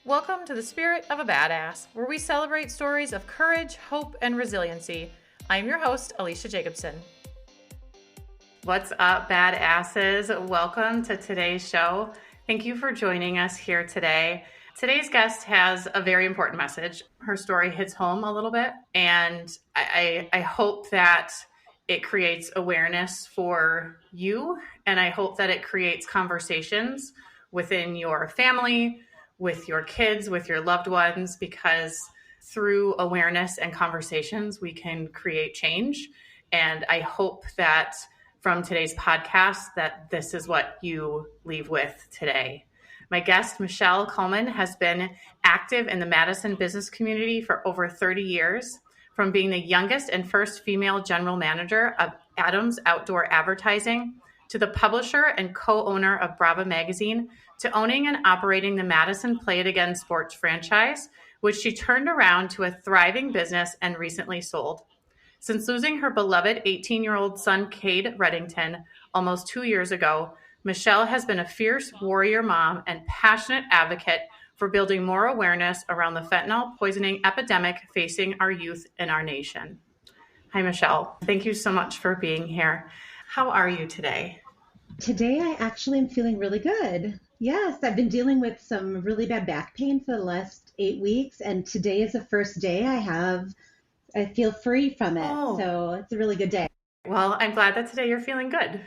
Welcome to the Spirit of a Badass, where we celebrate stories of courage, hope, and resiliency. I'm your host, Alecia Jacobson. What's up, badasses? Welcome to today's show. Thank you for joining us here today. Today's guest has a very important message. Her story hits home a little bit, and I hope that it creates awareness for you, and I hope that it creates conversations within your family, with your kids, with your loved ones, because through awareness and conversations, we can create change. And I hope that from today's podcast, that this is what you leave with today. My guest, Michelle Kullman, has been active in the Madison business community for over 30 years, from being the youngest and first female general manager of Adams Outdoor Advertising, to the publisher and co-owner of Brava Magazine, to owning and operating the Madison Play It Again sports franchise, which she turned around to a thriving business and recently sold. Since losing her beloved 18-year-old son, Cade Reddington, almost 2 years ago, Michelle has been a fierce warrior mom and passionate advocate for building more awareness around the fentanyl poisoning epidemic facing our youth in our nation. Hi, Michelle. Thank you so much for being here. How are you today? Today, I actually am feeling really good. Yes, I've been dealing with some really bad back pain for the last 8 weeks, and today is the first day I feel free from it. Oh. So it's a really good day. Well, I'm glad that today you're feeling good.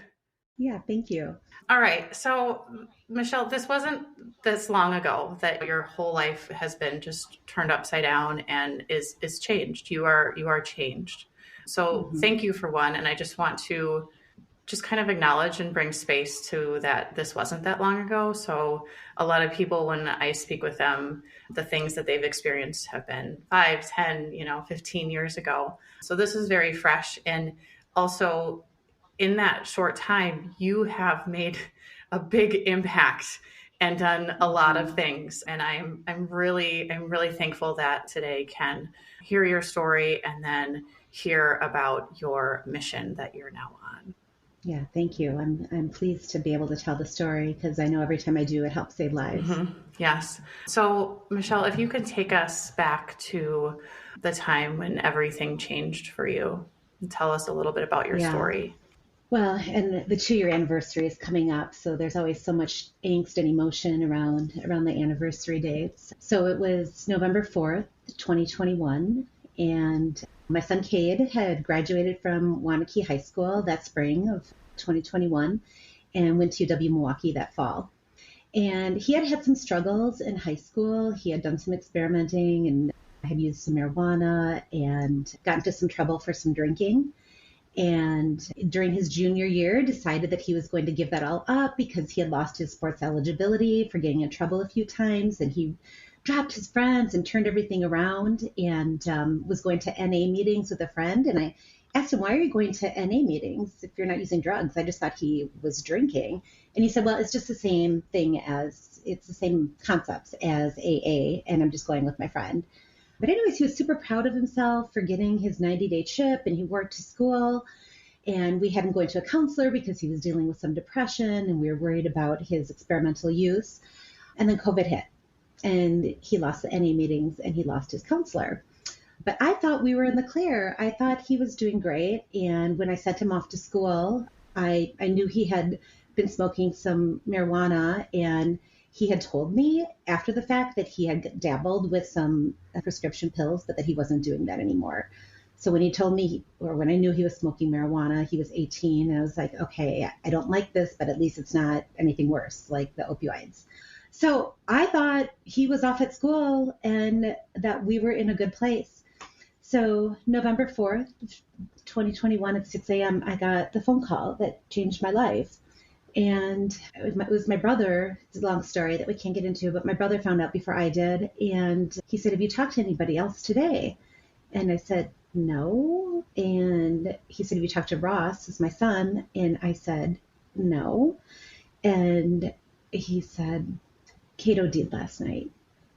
Yeah, thank you. All right. So, Michelle, this wasn't this long ago that your whole life has been just turned upside down and is changed. You are changed. So Thank you for one. And I just want to just kind of acknowledge and bring space to that this wasn't that long ago. So a lot of people, when I speak with them, the things that they've experienced have been 5, 10, 15 years ago. So this is very fresh. And also in that short time, you have made a big impact and done a lot of things. And I'm really thankful that today can hear your story and then hear about your mission that you're now on. Yeah, thank you. I'm pleased to be able to tell the story because I know every time I do, it helps save lives. Yes. So, Michelle, if you could take us back to the time when everything changed for you and tell us a little bit about your story. Well, and the 2-year anniversary is coming up, so there's always so much angst and emotion around the anniversary dates. So it was November 4th, 2021, and my son Cade had graduated from Wanakee High School that spring of 2021 and went to UW Milwaukee that fall. And he had had some struggles in high school. He had done some experimenting and had used some marijuana and got into some trouble for some drinking. And during his junior year, decided that he was going to give that all up because he had lost his sports eligibility for getting in trouble a few times. And he dropped his friends and turned everything around and was going to NA meetings with a friend. And I asked him, why are you going to NA meetings if you're not using drugs? I just thought he was drinking. And he said, well, it's just the same concepts as AA. And I'm just going with my friend. But anyways, he was super proud of himself for getting his 90-day chip, and he worked to school. And we had him going to a counselor because he was dealing with some depression, and we were worried about his experimental use. And then COVID hit, and he lost the NA meetings, and he lost his counselor. But I thought we were in the clear. I thought he was doing great. And when I sent him off to school, I knew he had been smoking some marijuana, and he had told me after the fact that he had dabbled with some prescription pills, but that he wasn't doing that anymore. So when he told me, or when I knew he was smoking marijuana, he was 18, and I was like, okay, I don't like this, but at least it's not anything worse, like the opioids. So I thought he was off at school and that we were in a good place. So November 4th, 2021 at 6 a.m., I got the phone call that changed my life. And it was my brother. It's a long story that we can't get into, but my brother found out before I did. And he said, have you talked to anybody else today? And I said, no. And he said, have you talked to Ross, who's my son? And I said, no. And he said, Cade OD'd last night.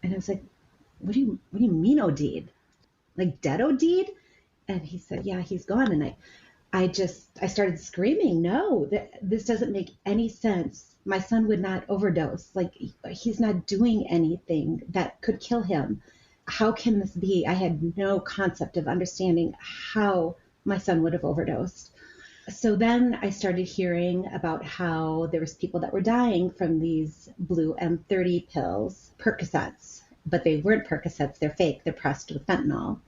And I was like, what do you mean OD'd? Like dead OD'd? And he said, yeah, he's gone. And I started screaming, no, this doesn't make any sense. my son would not overdose. Like, he's not doing anything that could kill him. How can this be? I had no concept of understanding how my son would have overdosed. So then I started hearing about how there was people that were dying from these blue M30 pills, Percocets, but they weren't Percocets, they're fake, they're pressed with fentanyl.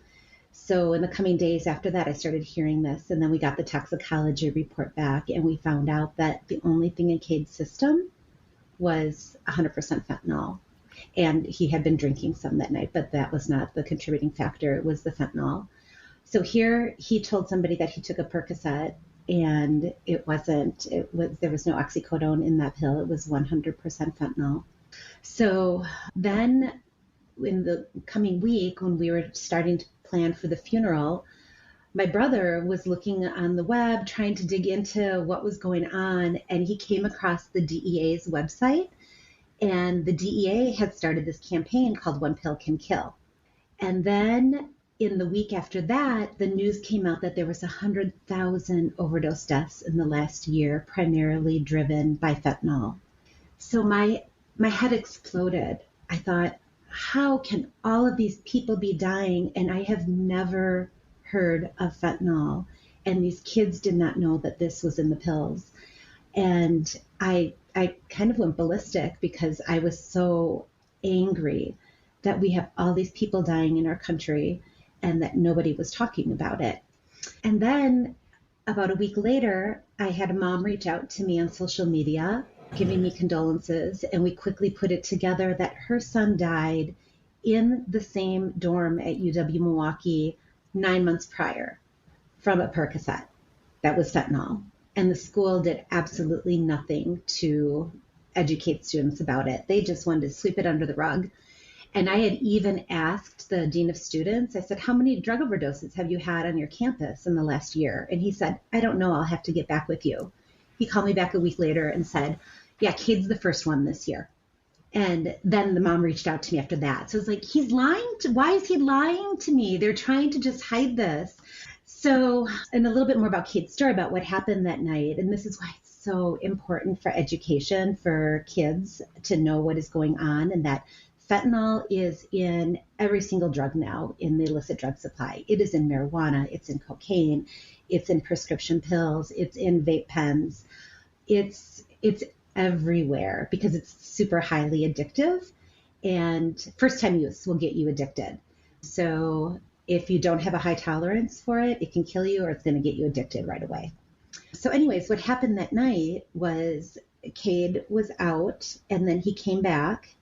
So in the coming days after that, I started hearing this, and then we got the toxicology report back, and we found out that the only thing in Cade's system was 100% fentanyl. And he had been drinking some that night, but that was not the contributing factor. It was the fentanyl. So here he told somebody that he took a Percocet, and there was no oxycodone in that pill. It was 100% fentanyl. So then in the coming week, when we were starting to plan for the funeral, my brother was looking on the web, trying to dig into what was going on, and he came across the DEA's website. And the DEA had started this campaign called One Pill Can Kill. And then in the week after that, the news came out that there was 100,000 overdose deaths in the last year, primarily driven by fentanyl. So my head exploded. I thought, how can all of these people be dying? And I have never heard of fentanyl. And these kids did not know that this was in the pills. And I kind of went ballistic because I was so angry that we have all these people dying in our country and that nobody was talking about it. And then about a week later, I had a mom reach out to me on social media, giving me condolences, and we quickly put it together that her son died in the same dorm at UW-Milwaukee 9 months prior from a Percocet that was fentanyl. And the school did absolutely nothing to educate students about it. They just wanted to sweep it under the rug. And I had even asked the dean of students, I said, how many drug overdoses have you had on your campus in the last year? And he said, I don't know, I'll have to get back with you. He called me back a week later and said, yeah, Cade's the first one this year. And then the mom reached out to me after that. So it's like, he's lying. Why is he lying to me? They're trying to just hide this. So, and a little bit more about Cade's story, about what happened that night. And this is why it's so important for education for kids to know what is going on, and that fentanyl is in every single drug now in the illicit drug supply. It is in marijuana, it's in cocaine, it's in prescription pills, it's in vape pens. It's everywhere because it's super highly addictive, and first time use will get you addicted. So if you don't have a high tolerance for it, it can kill you, or it's going to get you addicted right away. So anyways, what happened that night was Cade was out, and then he came back,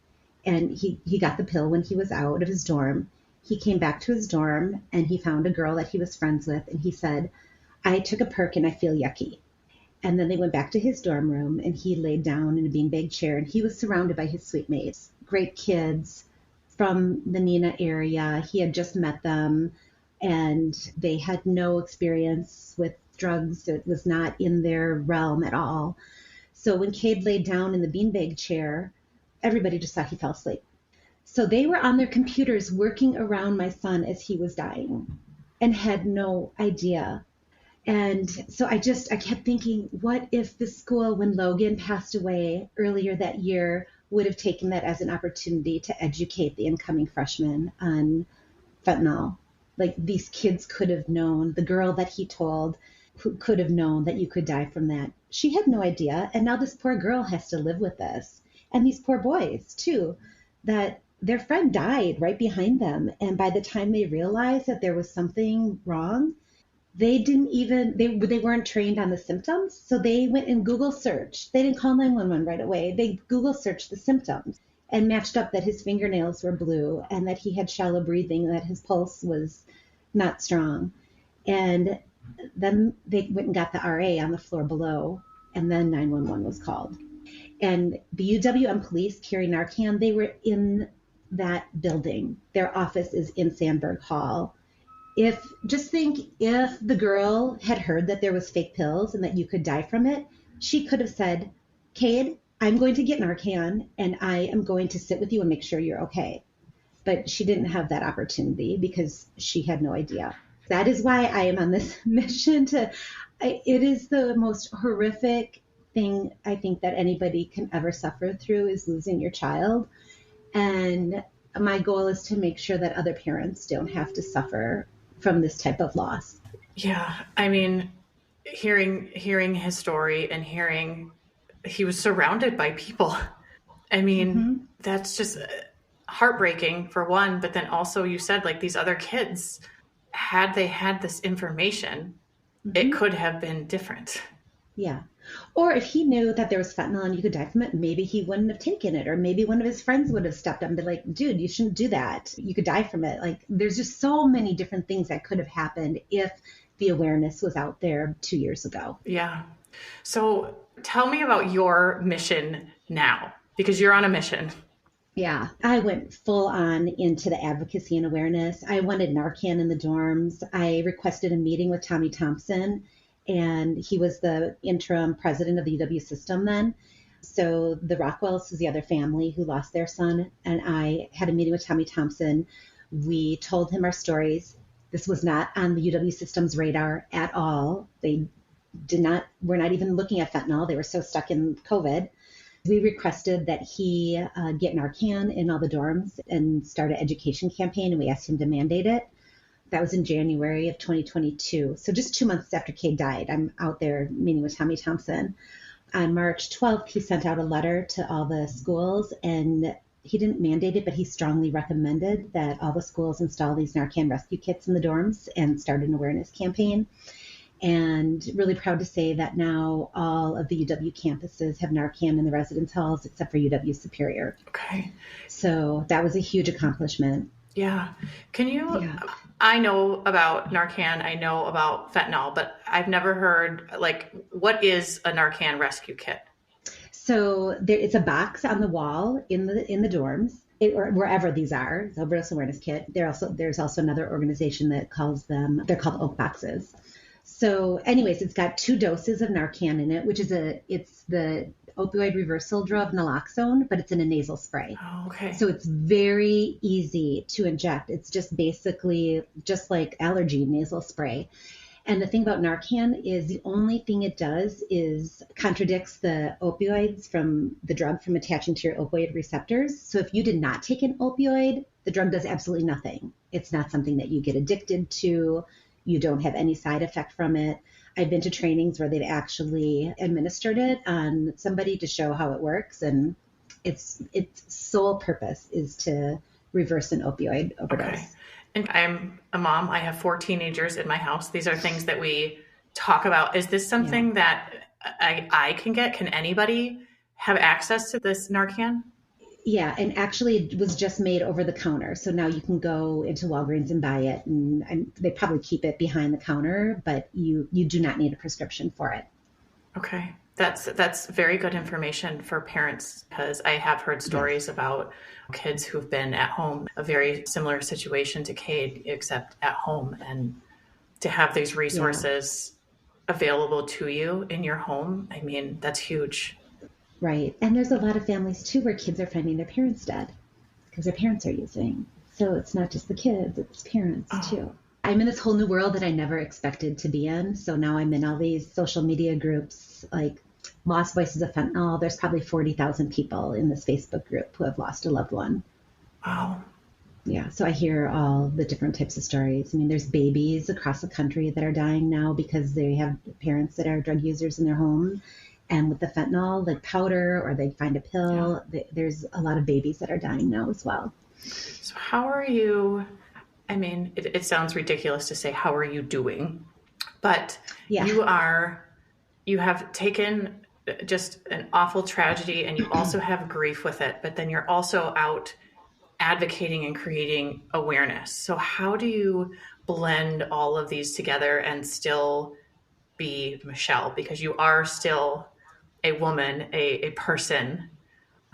and he got the pill when he was out of his dorm. He came back to his dorm, and he found a girl that he was friends with, and he said, I took a perk and I feel yucky. And then they went back to his dorm room, and he laid down in a beanbag chair, and he was surrounded by his suite mates, great kids from the Neenah area. He had just met them, and they had no experience with drugs. It was not in their realm at all. So when Cade laid down in the beanbag chair, everybody just thought he fell asleep. So they were on their computers working around my son as he was dying and had no idea. And so I kept thinking, what if the school, when Logan passed away earlier that year, would have taken that as an opportunity to educate the incoming freshmen on fentanyl? Like, these kids could have known, the girl that he told who could have known that you could die from that. She had no idea. And now this poor girl has to live with this. And these poor boys too, that their friend died right behind them. And by the time they realized that there was something wrong, they weren't trained on the symptoms. So they went and Google searched. They didn't call 911 right away. They Google searched the symptoms and matched up that his fingernails were blue and that he had shallow breathing, that his pulse was not strong. And then they went and got the RA on the floor below, and then 911 was called. And the UWM police carry Narcan. They were in that building. Their office is in Sandberg Hall. Just think if the girl had heard that there was fake pills and that you could die from it, she could have said, Cade, I'm going to get Narcan and I am going to sit with you and make sure you're okay. But she didn't have that opportunity because she had no idea. That is why I am on this mission it is the most horrific thing I think that anybody can ever suffer through is losing your child. And my goal is to make sure that other parents don't have to suffer from this type of loss. Yeah. I mean, hearing his story and hearing he was surrounded by people. I mean, Mm-hmm. that's just heartbreaking for one, but then also you said like these other kids, had they had this information, it Mm-hmm. could have been different. Yeah. Or if he knew that there was fentanyl and you could die from it, maybe he wouldn't have taken it. Or maybe one of his friends would have stepped up and been like, dude, you shouldn't do that. You could die from it. Like, there's just so many different things that could have happened if the awareness was out there 2 years ago. Yeah. So tell me about your mission now, because you're on a mission. Yeah, I went full on into the advocacy and awareness. I wanted Narcan in the dorms. I requested a meeting with Tommy Thompson, and he was the interim president of the UW system then. So the Rockwells was the other family who lost their son, and I had a meeting with Tommy Thompson. We told him our stories. This was not on the UW system's radar at all. They were not even looking at fentanyl. They were so stuck in COVID. We requested that he get Narcan in all the dorms and start an education campaign, and we asked him to mandate it. That was in January of 2022. So just 2 months after Cade died, I'm out there meeting with Tommy Thompson. On March 12th, he sent out a letter to all the schools, and he didn't mandate it, but he strongly recommended that all the schools install these Narcan rescue kits in the dorms and start an awareness campaign. And really proud to say that now all of the UW campuses have Narcan in the residence halls except for UW Superior. Okay. So that was a huge accomplishment. Yeah. Can you, Yeah. I know about Narcan, I know about fentanyl, but I've never heard, like, what is a Narcan rescue kit? So it's a box on the wall in the dorms. Or wherever these are, the overdose awareness kit. There's also another organization that calls them, they're called oak boxes. So anyways, it's got 2 doses of Narcan in it, which is it's the opioid reversal drug naloxone, but it's in a nasal spray. Oh, okay. So it's very easy to inject. It's just basically just like allergy nasal spray. And the thing about Narcan is the only thing it does is contradicts the opioids from the drug from attaching to your opioid receptors. So if you did not take an opioid, the drug does absolutely nothing. It's not something that you get addicted to. You don't have any side effect from it. I've been to trainings where they've actually administered it on somebody to show how it works. And its sole purpose is to reverse an opioid overdose. Okay. And I'm a mom. I have 4 teenagers in my house. These are things that we talk about. Is this something that I can get? Can anybody have access to this Narcan? Yeah, and actually it was just made over the counter. So now you can go into Walgreens and buy it, and they probably keep it behind the counter, but you do not need a prescription for it. Okay. That's very good information for parents, because I have heard stories about kids who've been at home, a very similar situation to Cade, except at home, and to have these resources available to you in your home. I mean, that's huge. Right. And there's a lot of families too where kids are finding their parents dead because their parents are using. So it's not just the kids, it's parents too. I'm in this whole new world that I never expected to be in. So now I'm in all these social media groups like Lost Voices of Fentanyl. There's probably 40,000 people in this Facebook group who have lost a loved one. Wow. Yeah. So I hear all the different types of stories. I mean, there's babies across the country that are dying now because they have parents that are drug users in their home. And with the fentanyl, like powder, or they find a pill, there's a lot of babies that are dying now as well. So how are you? I mean, it sounds ridiculous to say, how are you doing? But you have taken just an awful tragedy and you also have grief with it, but then you're also out advocating and creating awareness. So how do you blend all of these together and still be Michelle? Because you are still a woman, a person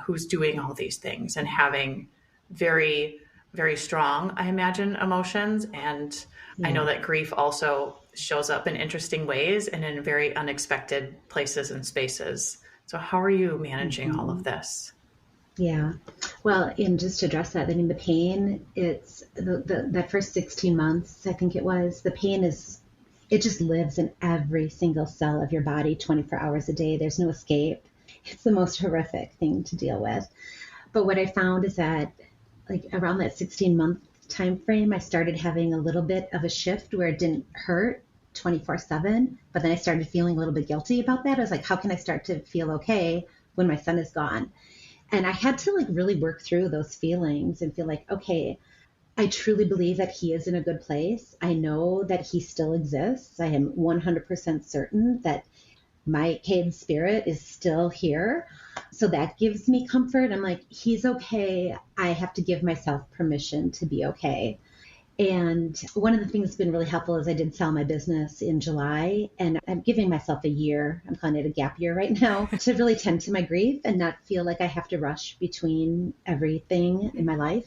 who's doing all these things and having very, very strong, I imagine, emotions. And I know that grief also shows up in interesting ways and in very unexpected places and spaces. So how are you managing all of this? Yeah. Well, and just to address that, I mean, the pain, it's that first 16 months, I think it was, the pain is It just lives in every single cell of your body 24 hours a day. There's no escape. It's the most horrific thing to deal with. But what I found is that like around that 16-month time frame, I started having a little bit of a shift where it didn't hurt 24/7, but then I started feeling a little bit guilty about that. I was like, how can I start to feel okay when my son is gone? And I had to like really work through those feelings and feel like, okay, I truly believe that he is in a good place. I know that he still exists. I am 100% certain that my Cade spirit is still here. So that gives me comfort. I'm like, he's okay. I have to give myself permission to be okay. And one of the things that's been really helpful is I did sell my business in July, and I'm giving myself a year, I'm calling it a gap year right now, to really tend to my grief and not feel like I have to rush between everything in my life.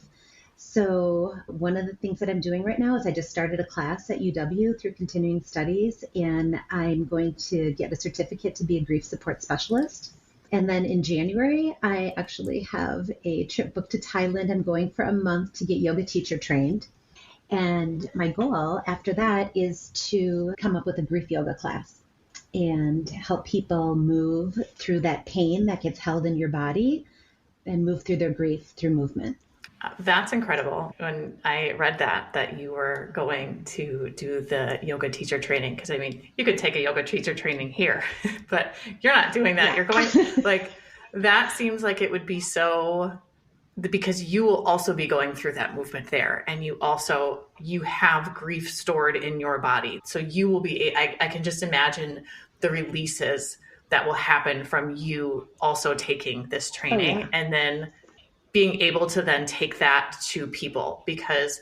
So one of the things that I'm doing right now is I just started a class at UW through continuing studies, and I'm going to get a certificate to be a grief support specialist. And then in January, I actually have a trip booked to Thailand. I'm going for a month to get yoga teacher trained. And my goal after that is to come up with a grief yoga class and help people move through that pain that gets held in your body and move through their grief through movement. That's incredible. When I read that you were going to do the yoga teacher training, because I mean, you could take a yoga teacher training here, but you're not doing that. Yeah. You're going like, that seems like it would be so, because you will also be going through that movement there. And you have grief stored in your body. So you will be, I can just imagine the releases that will happen from you also taking this training. Oh, yeah. And then being able to then take that to people, because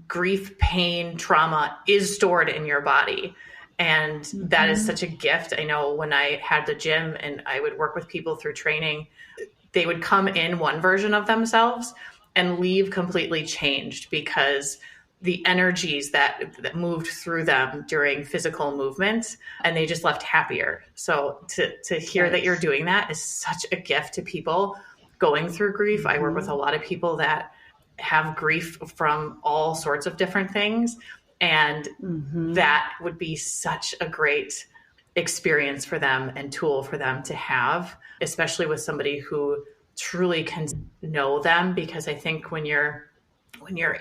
grief, pain, trauma is stored in your body. And that is such a gift. I know when I had the gym and I would work with people through training, they would come in one version of themselves and leave completely changed, because the energies that moved through them during physical movement, and they just left happier. So to hear that you're doing that is such a gift to people going through grief. I work with a lot of people that have grief from all sorts of different things. And that would be such a great experience for them and tool for them to have, especially with somebody who truly can know them. Because I think when you're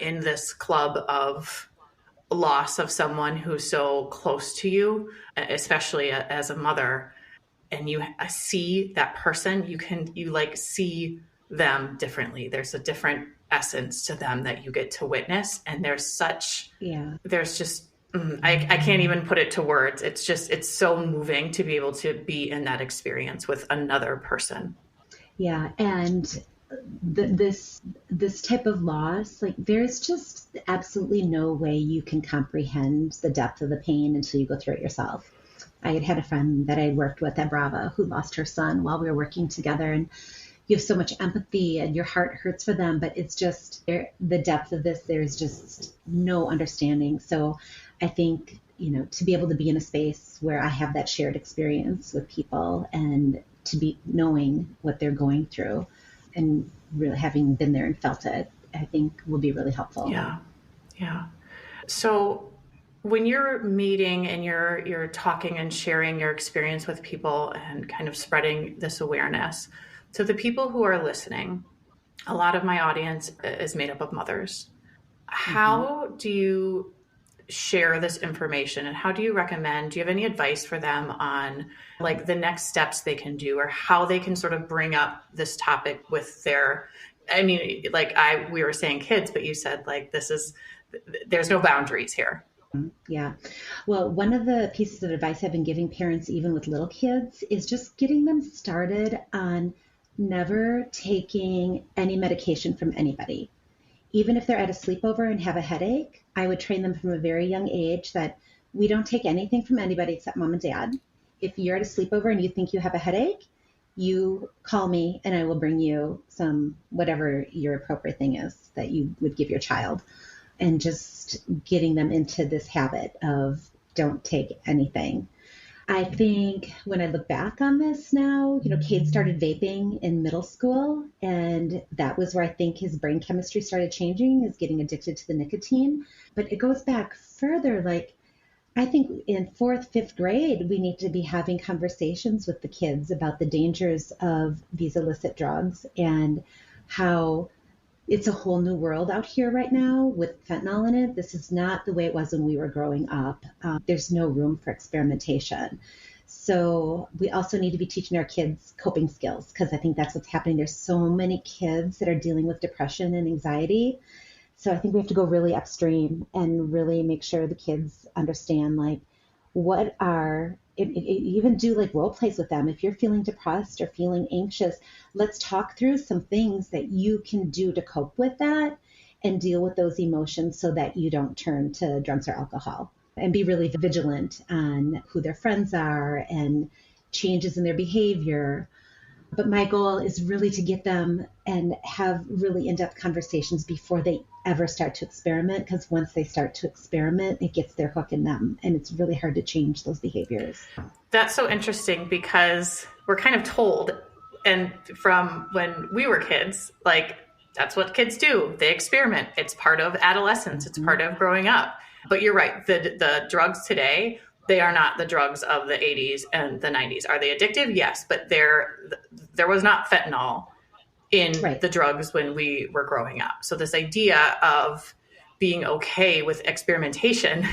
in this club of loss of someone who's so close to you, especially as a mother, and you see that person, you like see them differently. There's a different essence to them that you get to witness. And there's just, I can't even put it to words. It's so moving to be able to be in that experience with another person. Yeah. And this type of loss, like there's just absolutely no way you can comprehend the depth of the pain until you go through it yourself. I had a friend that I worked with at Brava who lost her son while we were working together, and you have so much empathy and your heart hurts for them, but it's just the depth of this, there's just no understanding. So I think, to be able to be in a space where I have that shared experience with people and to be knowing what they're going through and really having been there and felt it, I think will be really helpful. Yeah. Yeah. So when you're meeting and you're talking and sharing your experience with people and kind of spreading this awareness to the people who are listening, a lot of my audience is made up of mothers. How do you share this information, and how do you recommend, do you have any advice for them on like the next steps they can do, or how they can sort of bring up this topic with their, I mean, like we were saying kids, but you said like, there's no boundaries here. Yeah. Well, one of the pieces of advice I've been giving parents, even with little kids, is just getting them started on never taking any medication from anybody. Even if they're at a sleepover and have a headache, I would train them from a very young age that we don't take anything from anybody except mom and dad. If you're at a sleepover and you think you have a headache, you call me and I will bring you some, whatever your appropriate thing is that you would give your child. And just getting them into this habit of don't take anything. I think when I look back on this now, Cade started vaping in middle school, and that was where I think his brain chemistry started changing, is getting addicted to the nicotine. But it goes back further, like I think in fourth, fifth grade, we need to be having conversations with the kids about the dangers of these illicit drugs and how it's a whole new world out here right now with fentanyl in it. This is not the way it was when we were growing up. There's no room for experimentation. So we also need to be teaching our kids coping skills because I think that's what's happening. There's so many kids that are dealing with depression and anxiety. So I think we have to go really upstream and really make sure the kids understand like what are even do like role plays with them. If you're feeling depressed or feeling anxious, let's talk through some things that you can do to cope with that and deal with those emotions so that you don't turn to drugs or alcohol, and be really vigilant on who their friends are and changes in their behavior. But my goal is really to get them and have really in-depth conversations before they ever start to experiment, because once they start to experiment, it gets their hook in them, and it's really hard to change those behaviors. That's so interesting because we're kind of told, and from when we were kids, like that's what kids do. They experiment. It's part of adolescence. It's part of growing up. But you're right. The drugs today, they are not the drugs of the 80s and the 90s. Are they addictive? Yes, but there was not fentanyl in the drugs when we were growing up. So this idea of being okay with experimentation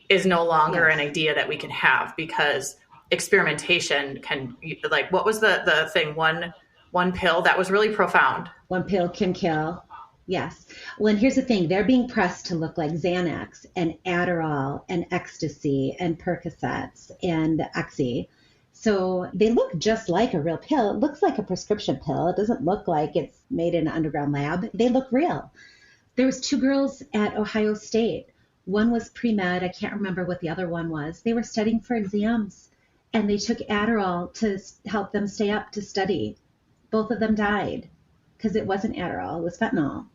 is no longer an idea that we can have, because experimentation can, like, what was the thing? One pill that was really profound. One pill can kill. Yes. Well, and here's the thing. They're being pressed to look like Xanax and Adderall and ecstasy and Percocets and Oxy. So they look just like a real pill. It looks like a prescription pill. It doesn't look like it's made in an underground lab. They look real. There was 2 girls at Ohio State. One was pre-med. I can't remember what the other one was. They were studying for exams, and they took Adderall to help them stay up to study. Both of them died because it wasn't Adderall. It was fentanyl.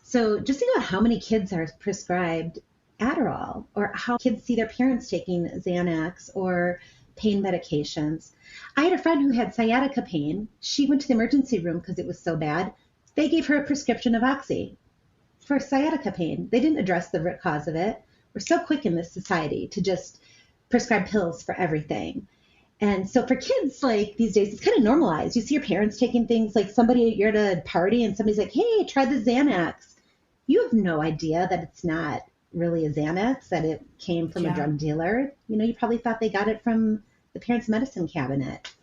So just think about how many kids are prescribed Adderall, or how kids see their parents taking Xanax or pain medications. I had a friend who had sciatica pain. She went to the emergency room because it was so bad. They gave her a prescription of Oxy for sciatica pain. They didn't address the root cause of it. We're so quick in this society to just prescribe pills for everything. And so for kids, like these days, it's kind of normalized. You see your parents taking things, like you're at a party and somebody's like, hey, try the Xanax. You have no idea that it's not really a Xanax, that it came from a drug dealer. You probably thought they got it from the parents' medicine cabinet.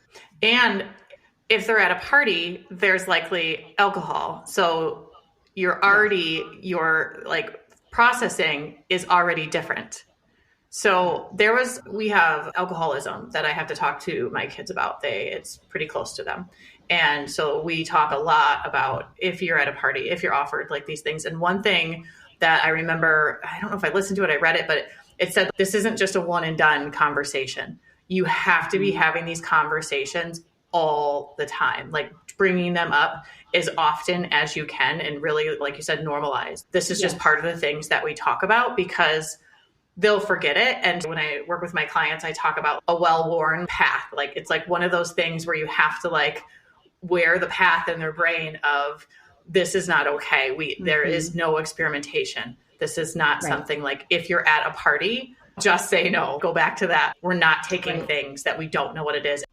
And if they're at a party, there's likely alcohol. So your like processing is already different. So we have alcoholism that I have to talk to my kids about. It's pretty close to them. And so we talk a lot about if you're at a party, if you're offered like these things. And one thing that I remember, I don't know if I listened to it, I read it, but it said this isn't just a one and done conversation. You have to be having these conversations all the time, like bringing them up as often as you can, and really, like you said, normalize. This is just part of the things that we talk about, because they'll forget it. And when I work with my clients, I talk about a well-worn path. Like it's like one of those things where you have to like wear the path in their brain of, this is not okay. There is no experimentation. This is not something like, if you're at a party, just say no. Go back to that. We're not taking things that we don't know what it is.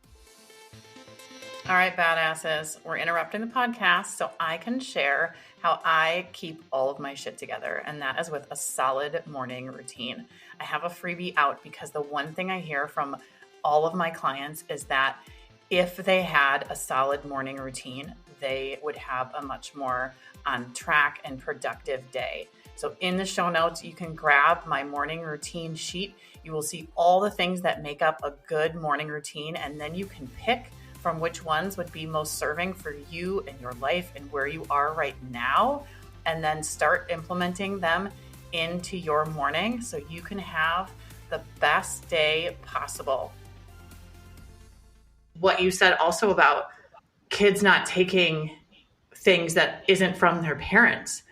All right, badasses, we're interrupting the podcast so I can share how I keep all of my shit together, and that is with a solid morning routine. I have a freebie out because the one thing I hear from all of my clients is that if they had a solid morning routine, they would have a much more on track and productive day. So in the show notes, you can grab my morning routine sheet. You will see all the things that make up a good morning routine, and then you can pick from which ones would be most serving for you and your life and where you are right now, and then start implementing them into your morning so you can have the best day possible. What you said also about kids not taking things that isn't from their parents.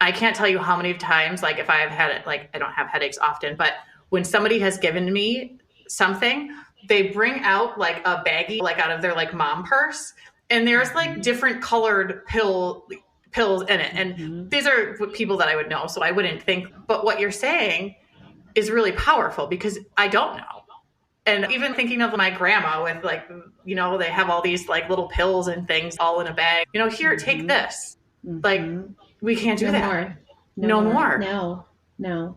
I can't tell you how many times, like if I've had it, like I don't have headaches often, but when somebody has given me something, they bring out like a baggie, like out of their like mom purse, and there's like different colored pills in it. And these are people that I would know, so I wouldn't think, but what you're saying, is really powerful because I don't know. And even thinking of my grandma with like, they have all these like little pills and things all in a bag, here, take this. Like, we can't do No that. more. No more. No.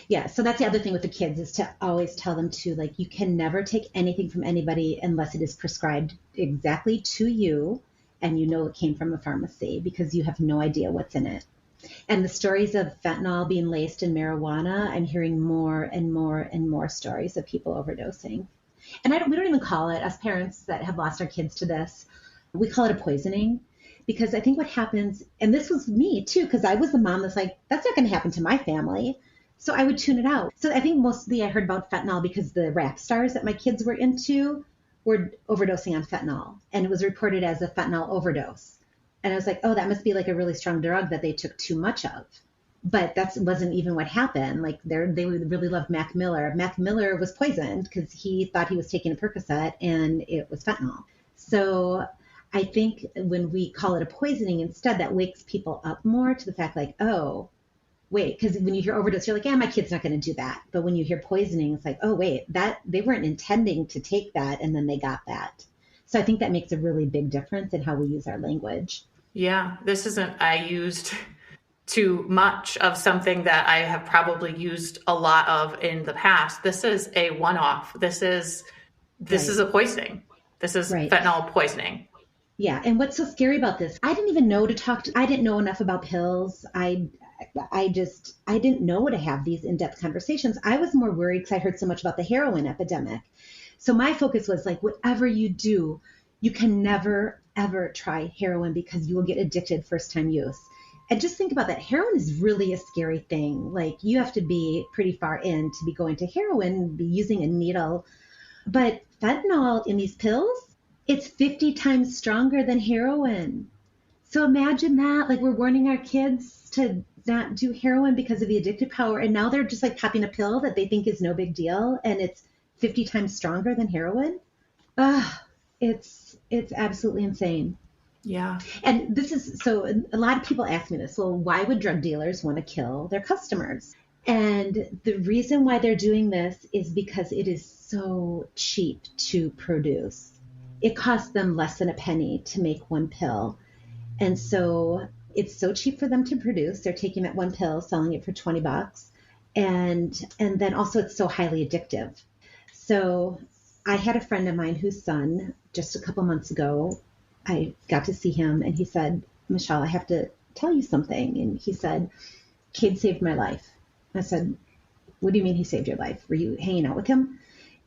Yeah. So that's the other thing with the kids is to always tell them to, like, you can never take anything from anybody unless it is prescribed exactly to you and it came from a pharmacy, because you have no idea what's in it. And the stories of fentanyl being laced in marijuana, I'm hearing more and more and more stories of people overdosing. And we don't even call it, as parents that have lost our kids to this, we call it a poisoning. Because I think what happens, and this was me too, because I was the mom that's like, that's not going to happen to my family. So I would tune it out. So I think mostly I heard about fentanyl because the rap stars that my kids were into were overdosing on fentanyl. And it was reported as a fentanyl overdose. And I was like, oh, that must be like a really strong drug that they took too much of. But that wasn't even what happened. Like they really loved Mac Miller. Mac Miller was poisoned because he thought he was taking a Percocet and it was fentanyl. So I think when we call it a poisoning instead, that wakes people up more to the fact like, oh, wait, because when you hear overdose, you're like, yeah, my kid's not going to do that. But when you hear poisoning, it's like, oh, wait, that they weren't intending to take that and then they got that. So I think that makes a really big difference in how we use our language. Yeah, this isn't, I used too much of something that I have probably used a lot of in the past. This is a one-off. This is a poisoning. This is fentanyl poisoning. Yeah. And what's so scary about this, I didn't even know I didn't know enough about pills. I didn't know to have these in-depth conversations. I was more worried because I heard so much about the heroin epidemic. So my focus was like, whatever you do, you can never, ever try heroin because you will get addicted first time use. And just think about that. Heroin is really a scary thing. Like you have to be pretty far in to be going to heroin, be using a needle. But fentanyl in these pills, it's 50 times stronger than heroin. So imagine that, like we're warning our kids to not do heroin because of the addictive power. And now they're just like popping a pill that they think is no big deal. And it's 50 times stronger than heroin. It's absolutely insane. Yeah. And so a lot of people ask me this, well, why would drug dealers want to kill their customers? And the reason why they're doing this is because it is so cheap to produce. It costs them less than a penny to make one pill. And so it's so cheap for them to produce. They're taking that one pill, selling it for $20. And then also it's so highly addictive. So I had a friend of mine whose son, just a couple months ago, I got to see him and he said, Michelle, I have to tell you something. And he said, Cade saved my life. I said, what do you mean he saved your life? Were you hanging out with him?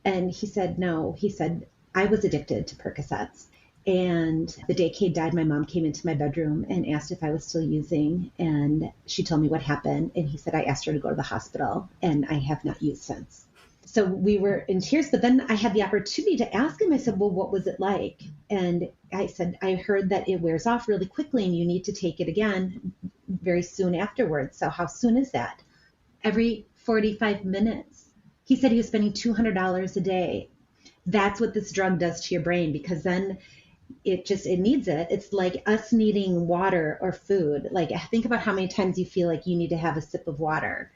And he said, no. He said, I was addicted to Percocets. And the day Cade died, my mom came into my bedroom and asked if I was still using. And she told me what happened. And he said, I asked her to go to the hospital and I have not used since. So we were in tears, but then I had the opportunity to ask him. I said, well, what was it like? And I said, I heard that it wears off really quickly and you need to take it again very soon afterwards. So how soon is that? Every 45 minutes. He said he was spending $200 a day. That's what this drug does to your brain, because then it needs it. It's like us needing water or food. Like think about how many times you feel like you need to have a sip of water.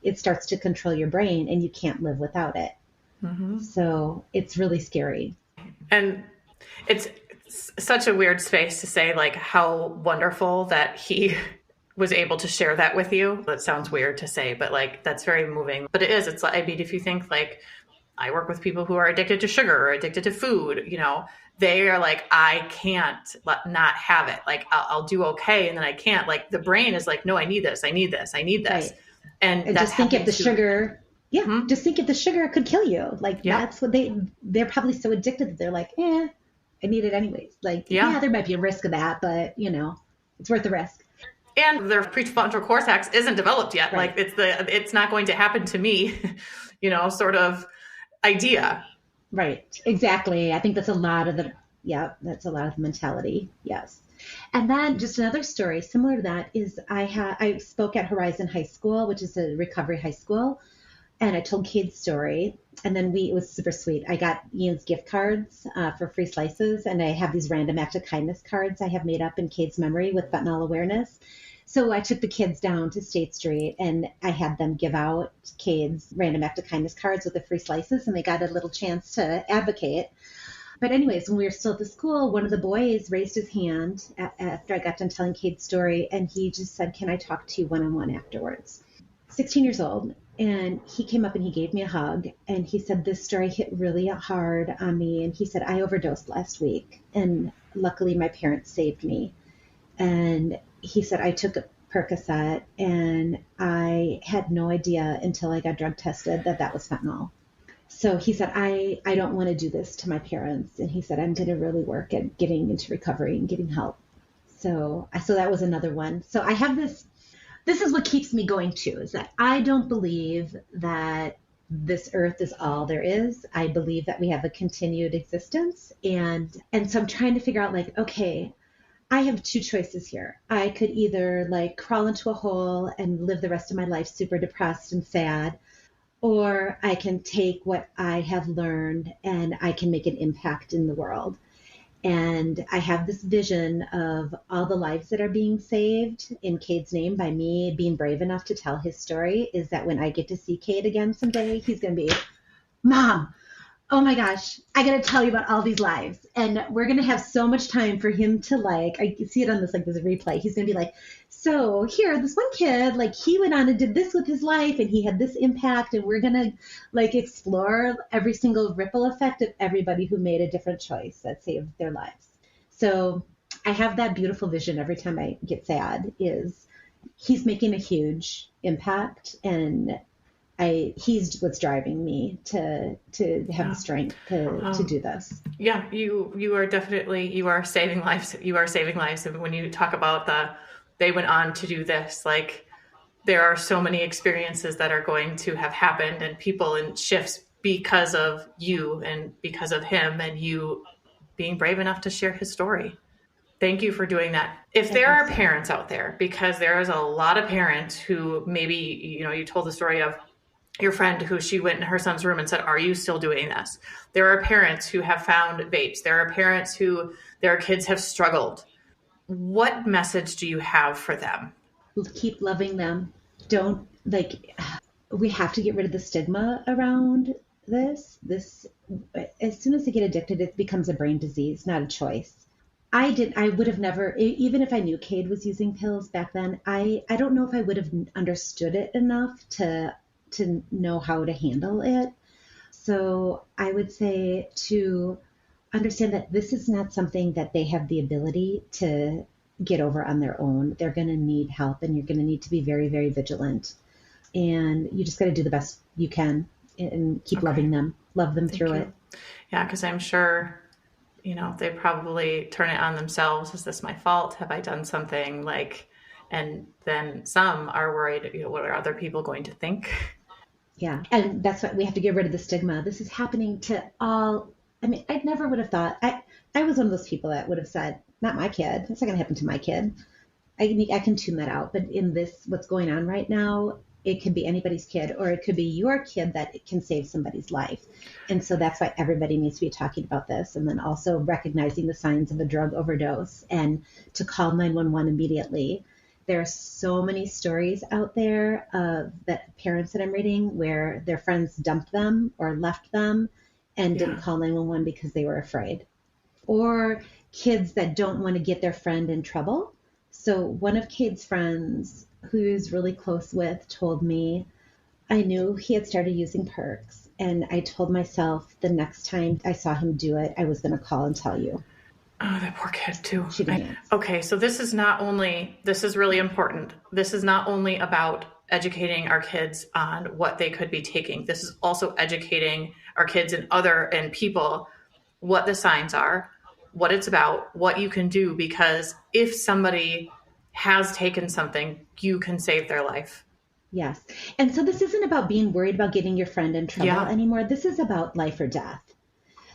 It starts to control your brain and you can't live without it. Mm-hmm. So it's really scary. And it's such a weird space to say like how wonderful that he was able to share that with you. That sounds weird to say, but like that's very moving. But it is. It's like, I mean, if you think like I work with people who are addicted to sugar or addicted to food, they are like, I can't not have it. Like I'll do okay. And then I can't. Like the brain is like, no, I need this. I need this. I need this. Right. And just think if the sugar, just think if the sugar could kill you. Like that's what they're probably so addicted that they're like, I need it anyways. Like, there might be a risk of that, but it's worth the risk. And their prefrontal cortex isn't developed yet. Right. Like it's not going to happen to me, sort of idea. Right. Exactly. I think that's a lot of the mentality. Yes. And then just another story similar to that is I spoke at Horizon High School, which is a recovery high school, and I told Cade's story. And then it was super sweet. I got Ian's gift cards for free slices, and I have these random act of kindness cards I have made up in Cade's memory with fentanyl awareness. So I took the kids down to State Street and I had them give out Cade's random act of kindness cards with the free slices, and they got a little chance to advocate. But anyways, when we were still at the school, one of the boys raised his hand after I got done telling Cade's story, and he just said, "Can I talk to you one-on-one afterwards?" 16 years old. And he came up and he gave me a hug, and he said, "This story hit really hard on me." And he said, "I overdosed last week, and luckily my parents saved me." And he said, "I took a Percocet and I had no idea until I got drug tested that was fentanyl." So he said, I don't want to do this to my parents. And he said, "I'm going to really work at getting into recovery and getting help." So that was another one. So I have this is what keeps me going too, is that I don't believe that this earth is all there is. I believe that we have a continued existence. And so I'm trying to figure out, like, okay, I have two choices here. I could either like crawl into a hole and live the rest of my life super depressed and sad, or I can take what I have learned and I can make an impact in the world. And I have this vision of all the lives that are being saved in Cade's name by me being brave enough to tell his story, is that when I get to see Cade again someday, he's going to be, "Mom, oh my gosh, I got to tell you about all these lives." And we're going to have so much time for him to, like, I see it on this replay. He's going to be like, "So here, this one kid, like, he went on and did this with his life and he had this impact." And we're going to like explore every single ripple effect of everybody who made a different choice that saved their lives. So I have that beautiful vision every time I get sad, is he's making a huge impact, and he's what's driving me to have the strength to do this. Yeah, you are definitely, you are saving lives. You are saving lives. And when you talk about they went on to do this, like, there are so many experiences that are going to have happened, and people and shifts because of you and because of him, and you being brave enough to share his story. Thank you for doing that. If there are parents out there, because there is a lot of parents who maybe, you told the story of your friend who she went in her son's room and said, "Are you still doing this?" There are parents who have found vapes. There are parents who their kids have struggled. What message do you have for them? Keep loving them. Don't, we have to get rid of the stigma around this. As soon as they get addicted, it becomes a brain disease, not a choice. I would have never, even if I knew Cade was using pills back then, I don't know if I would have understood it enough to know how to handle it. So I would say to understand that this is not something that they have the ability to get over on their own. They're going to need help, and you're going to need to be very, very vigilant. And you just got to do the best you can and keep loving them, love them through it. Yeah, because I'm sure, they probably turn it on themselves. Is this my fault? Have I done something? And then some are worried, what are other people going to think? Yeah. And that's why we have to get rid of the stigma. This is happening to all. I mean, I never would have thought. I was one of those people that would have said, "Not my kid. It's not going to happen to my kid." I can tune that out. But in this, what's going on right now, it could be anybody's kid, or it could be your kid that can save somebody's life. And so that's why everybody needs to be talking about this. And then also recognizing the signs of a drug overdose and to call 911 immediately. There are so many stories out there of that parents that I'm reading where their friends dumped them or left them and didn't call 911 because they were afraid. Or kids that don't want to get their friend in trouble. So one of Cade's friends, who he was really close with, told me, I knew he had started using perks, and I told myself the next time I saw him do it, I was going to call and tell you. Oh, that poor kid too. Okay, so this is really important. This is not only about educating our kids on what they could be taking. This is also educating our kids and people what the signs are, what it's about, what you can do, because if somebody has taken something, you can save their life. Yes. And so this isn't about being worried about getting your friend in trouble anymore. This is about life or death.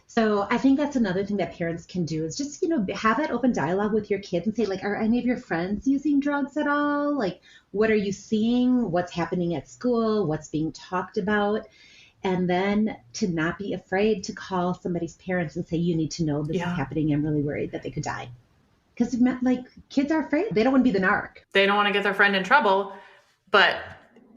So I think that's another thing that parents can do is just, have that open dialogue with your kids and say, are any of your friends using drugs at all? What are you seeing? What's happening at school? What's being talked about? And then to not be afraid to call somebody's parents and say, you need to know this is happening. I'm really worried that they could die. Because like kids are afraid. They don't want to be the narc. They don't want to get their friend in trouble, but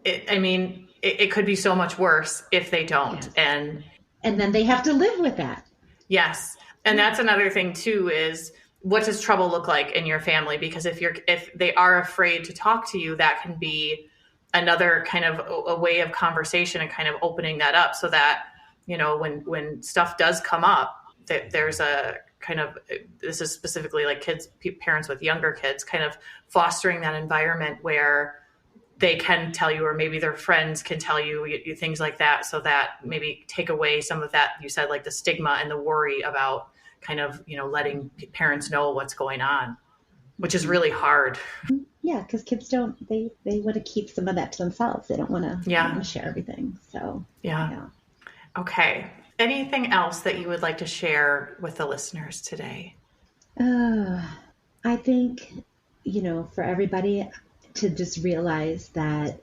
it could be so much worse if they don't. Yes. And then they have to live with that. Yes. And that's another thing too, is what does trouble look like in your family? Because if they are afraid to talk to you, that can be another kind of a way of conversation and kind of opening that up so that, when stuff does come up, that there's a kind of, this is specifically like parents with younger kids, kind of fostering that environment where they can tell you, or maybe their friends can tell you things like that, so that maybe take away some of that, you said, like the stigma and the worry about kind of, letting parents know what's going on, which is really hard. Yeah, because kids they want to keep some of that to themselves. They don't want to share everything. So, yeah. Okay. Anything else that you would like to share with the listeners today? I think, for everybody to just realize that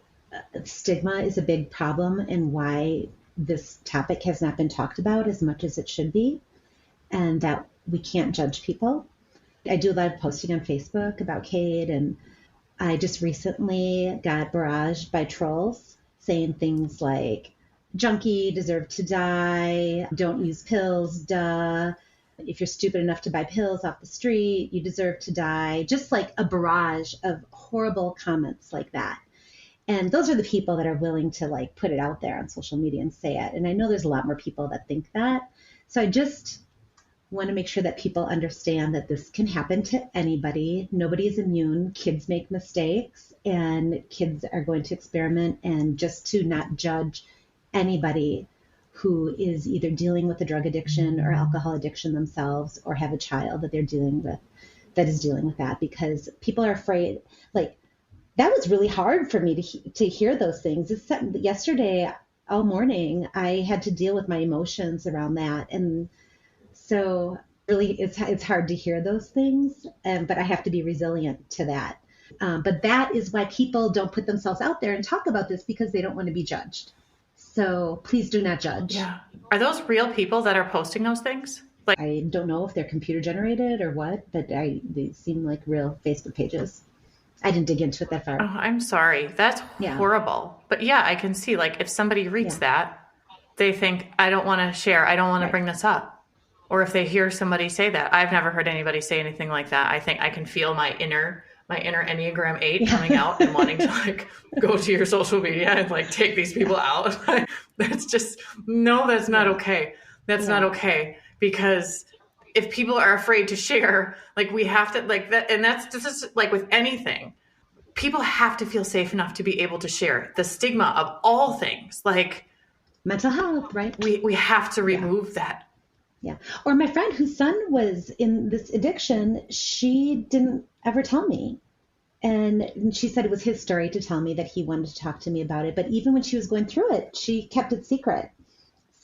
stigma is a big problem and why this topic has not been talked about as much as it should be, and that we can't judge people. I do a lot of posting on Facebook about Cade, and I just recently got barraged by trolls saying things like, junkie, deserve to die, don't use pills, duh. If you're stupid enough to buy pills off the street, you deserve to die. Just like a barrage of horrible comments like that. And those are the people that are willing to like put it out there on social media and say it. And I know there's a lot more people that think that. So I just want to make sure that people understand that this can happen to anybody. Nobody is immune. Kids make mistakes and kids are going to experiment, and just to not judge anybody who is either dealing with a drug addiction or alcohol addiction themselves, or have a child that they're dealing with that is dealing with that, because people are afraid. Like, that was really hard for me to hear those things. Yesterday, all morning, I had to deal with my emotions around that. And so really it's hard to hear those things, but I have to be resilient to that. But that is why people don't put themselves out there and talk about this, because they don't want to be judged. So please do not judge. Yeah. Are those real people that are posting those things? Like, I don't know if they're computer generated or what, but they seem like real Facebook pages. I didn't dig into it that far. Oh, I'm sorry. That's horrible. But yeah, I can see, like, if somebody reads that, they think, I don't want to share. I don't want to bring this up. Or if they hear somebody say that, I've never heard anybody say anything like that. I think I can feel my inner Enneagram 8 coming out and wanting to like go to your social media and like take these people out. That's just, no, that's not okay. That's not okay. Because if people are afraid to share, like, we have to, like, that, and this is like with anything, people have to feel safe enough to be able to share. The stigma of all things, like mental health, right? We have to remove that. Yeah. Or my friend whose son was in this addiction, she didn't ever tell me. And she said it was his story to tell me, that he wanted to talk to me about it. But even when she was going through it, she kept it secret.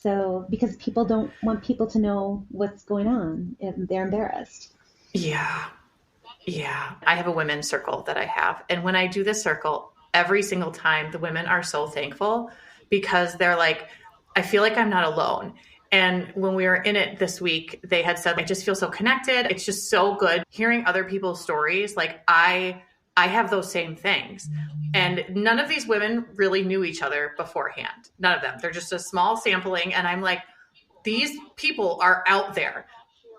So, because people don't want people to know what's going on, and they're embarrassed. Yeah. Yeah. I have a women's circle that I have. And when I do this circle, every single time the women are so thankful, because they're like, I feel like I'm not alone. And when we were in it this week, they had said, I just feel so connected. It's just so good hearing other people's stories. Like, I have those same things. And none of these women really knew each other beforehand. None of them. They're just a small sampling. And I'm like, these people are out there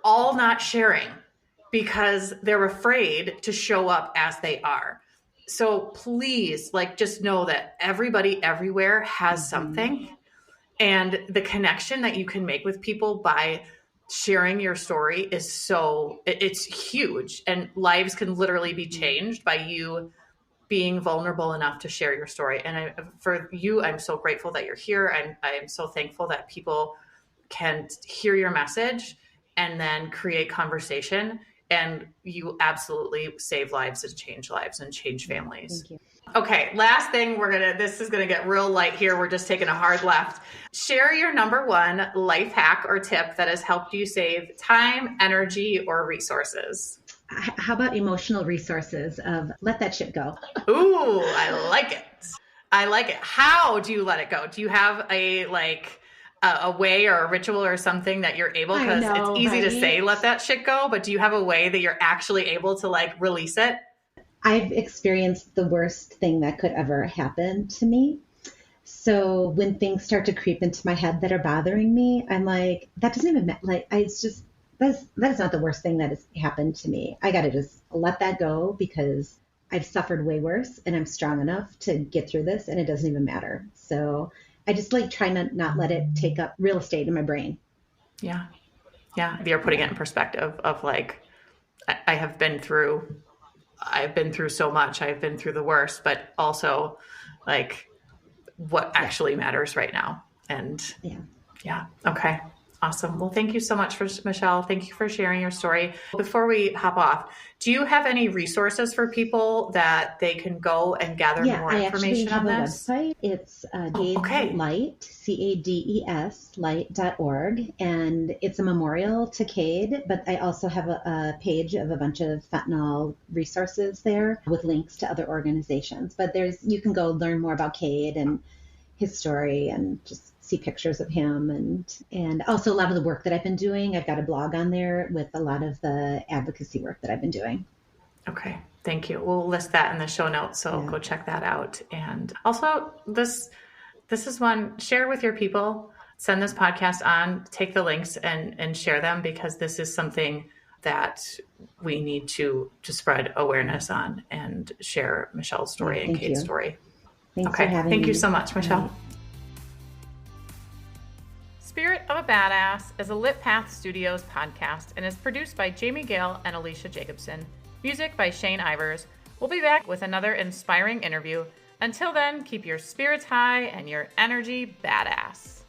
all not sharing because they're afraid to show up as they are. So please, like, just know that everybody everywhere has something. And the connection that you can make with people by sharing your story is it's huge. And lives can literally be changed by you being vulnerable enough to share your story. And for you, I'm so grateful that you're here. I am so thankful that people can hear your message and then create conversation. And you absolutely save lives and change families. Thank you. Okay, last thing, this is gonna get real light here. We're just taking a hard left. Share your number one life hack or tip that has helped you save time, energy, or resources. How about emotional resources of let that shit go? Ooh, I like it. How do you let it go? Do you have a a way or a ritual or something that you're able, because it's easy to say, let that shit go, but do you have a way that you're actually able to like release it? I've experienced the worst thing that could ever happen to me. So when things start to creep into my head that are bothering me, I'm like, that doesn't even like, it's just, that is not the worst thing that has happened to me. I got to just let that go because I've suffered way worse and I'm strong enough to get through this and it doesn't even matter. So I just like try to not let it take up real estate in my brain. Yeah. Yeah. You're putting it in perspective of like, I have been through so much. I've been through the worst, but also like what actually matters right now. And yeah. Okay. Awesome. Well, thank you so much, Michelle. Thank you for sharing your story. Before we hop off, do you have any resources for people that they can go and gather more information on this? I actually have a website. It's Cades Light, CADES, light.org. And it's a memorial to Cade, but I also have a page of a bunch of fentanyl resources there with links to other organizations. But you can go learn more about Cade and his story and just see pictures of him and also a lot of the work that I've been doing. I've got a blog on there with a lot of the advocacy work that I've been doing. Okay. Thank you. We'll list that in the show notes. So go check that out. And also this is one, share with your people, send this podcast on, take the links and share them, because this is something that we need to spread awareness on and share Michelle's story and Cade's story. Thanks for having me. Thank you so much, Michelle. Spirit of a Badass is a Lit Path Studios podcast and is produced by Jamie Gale and Alecia Jacobson. Music by Shane Ivers. We'll be back with another inspiring interview. Until then, keep your spirits high and your energy badass.